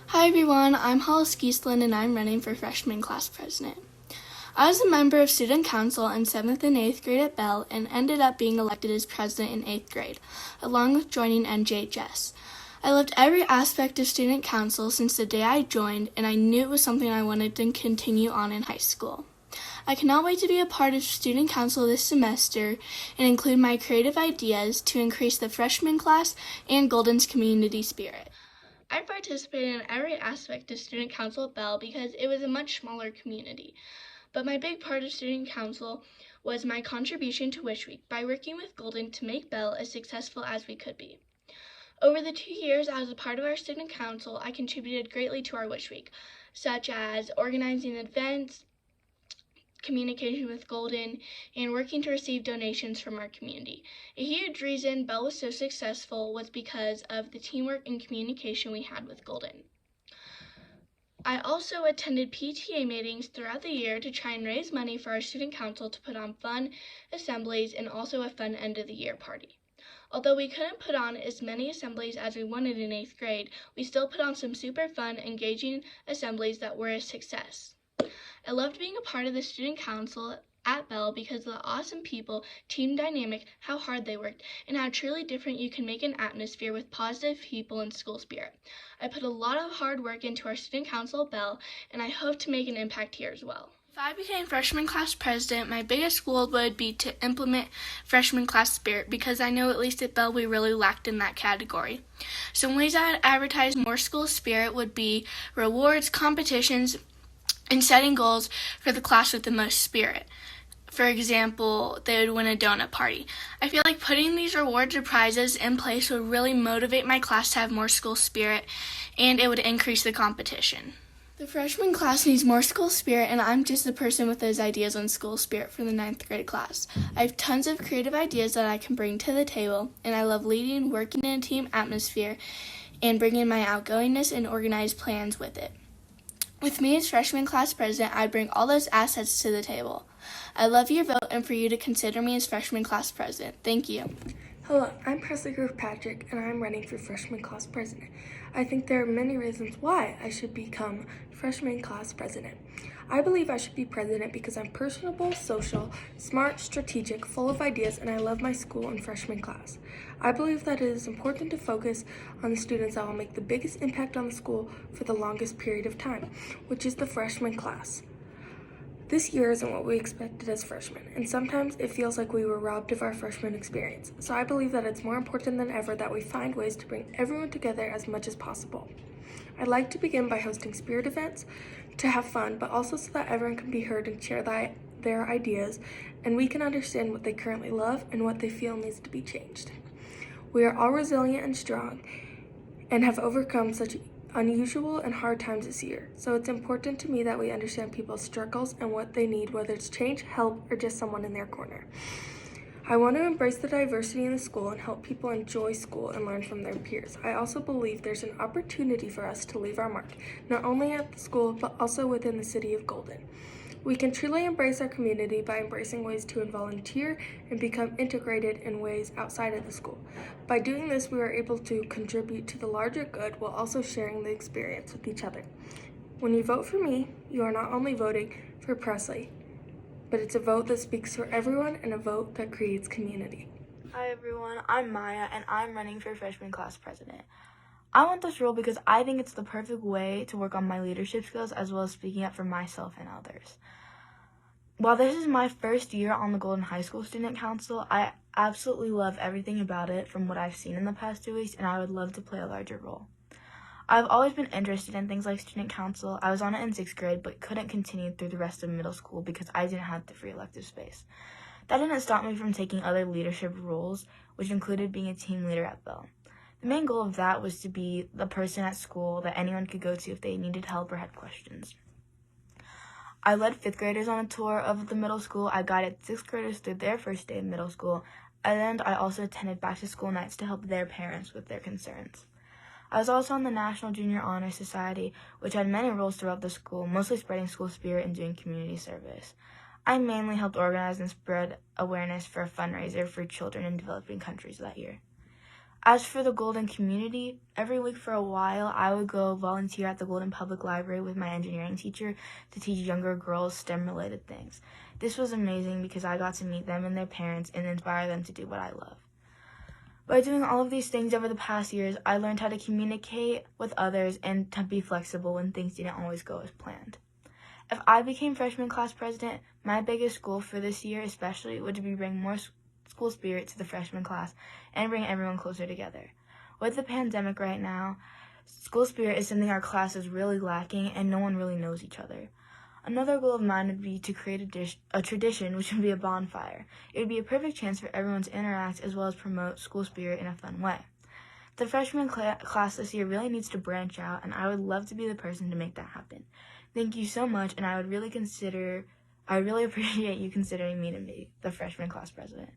Hi everyone, I'm Hollis Geesland and I'm running for freshman class president. I was a member of student council in 7th and 8th grade at Bell and ended up being elected as president in 8th grade, along with joining NJHS. I loved every aspect of student council since the day I joined, and I knew it was something I wanted to continue on in high school. I cannot wait to be a part of student council this semester and include my creative ideas to increase the freshman class and Golden's community spirit. I participated in every aspect of student council at Bell because it was a much smaller community. But my big part of student council was my contribution to Wish Week by working with Golden to make Bell as successful as we could be. Over the 2 years I was a part of our student council, I contributed greatly to our Wish Week, such as organizing events, communication with Golden, and working to receive donations from our community. A huge reason Bell was so successful was because of the teamwork and communication we had with Golden. I also attended PTA meetings throughout the year to try and raise money for our student council to put on fun assemblies and also a fun end of the year party. Although we couldn't put on as many assemblies as we wanted in 8th grade, we still put on some super fun, engaging assemblies that were a success. I loved being a part of the student council at Bell because of the awesome people, team dynamic, how hard they worked, and how truly different you can make an atmosphere with positive people and school spirit. I put a lot of hard work into our student council at Bell, and I hope to make an impact here as well. If I became freshman class president, my biggest goal would be to implement freshman class spirit because I know at least at Bell we really lacked in that category. Some ways I'd advertise more school spirit would be rewards, competitions, and setting goals for the class with the most spirit. For example, they would win a donut party. I feel like putting these rewards or prizes in place would really motivate my class to have more school spirit, and it would increase the competition. The freshman class needs more school spirit, and I'm just the person with those ideas on school spirit for the 9th grade class. I have tons of creative ideas that I can bring to the table, and I love leading, working in a team atmosphere, and bringing my outgoingness and organized plans with it. With me as freshman class president, I bring all those assets to the table. I love your vote and for you to consider me as freshman class president. Thank you. Hello, I'm Presley Kirkpatrick, and I'm running for freshman class president. I think there are many reasons why I should become freshman class president. I believe I should be president because I'm personable, social, smart, strategic, full of ideas, and I love my school and freshman class. I believe that it is important to focus on the students that will make the biggest impact on the school for the longest period of time, which is the freshman class. This year isn't what we expected as freshmen, and sometimes it feels like we were robbed of our freshman experience. So I believe that it's more important than ever that we find ways to bring everyone together as much as possible. I'd like to begin by hosting spirit events to have fun, but also so that everyone can be heard and share their ideas, and we can understand what they currently love and what they feel needs to be changed. We are all resilient and strong and have overcome such unusual and hard times this year, so it's important to me that we understand people's struggles and what they need, whether it's change, help, or just someone in their corner. I want to embrace the diversity in the school and help people enjoy school and learn from their peers. I also believe there's an opportunity for us to leave our mark, not only at the school, but also within the city of Golden. We can truly embrace our community by embracing ways to volunteer and become integrated in ways outside of the school. By doing this, we are able to contribute to the larger good while also sharing the experience with each other. When you vote for me, you are not only voting for Presley, but it's a vote that speaks for everyone and a vote that creates community. Hi everyone, I'm Maya and I'm running for freshman class president. I want this role because I think it's the perfect way to work on my leadership skills as well as speaking up for myself and others. While this is my first year on the Golden High School Student Council, I absolutely love everything about it from what I've seen in the past 2 weeks, and I would love to play a larger role. I've always been interested in things like student council. I was on it in 6th grade, but couldn't continue through the rest of middle school because I didn't have the free elective space. That didn't stop me from taking other leadership roles, which included being a team leader at Bell. The main goal of that was to be the person at school that anyone could go to if they needed help or had questions. I led 5th graders on a tour of the middle school. I guided 6th graders through their first day of middle school, and I also attended back-to-school nights to help their parents with their concerns. I was also on the National Junior Honor Society, which had many roles throughout the school, mostly spreading school spirit and doing community service. I mainly helped organize and spread awareness for a fundraiser for children in developing countries that year. As for the Golden community, every week for a while, I would go volunteer at the Golden Public Library with my engineering teacher to teach younger girls STEM-related things. This was amazing because I got to meet them and their parents and inspire them to do what I love. By doing all of these things over the past years, I learned how to communicate with others and to be flexible when things didn't always go as planned. If I became freshman class president, my biggest goal for this year especially would be bring more school spirit to the freshman class and bring everyone closer together. With the pandemic right now, school spirit is something our class is really lacking and no one really knows each other. Another goal of mine would be to create a tradition, which would be a bonfire. It would be a perfect chance for everyone to interact as well as promote school spirit in a fun way. The freshman class this year really needs to branch out, and I would love to be the person to make that happen. Thank you so much, and I would really appreciate you considering me to be the freshman class president.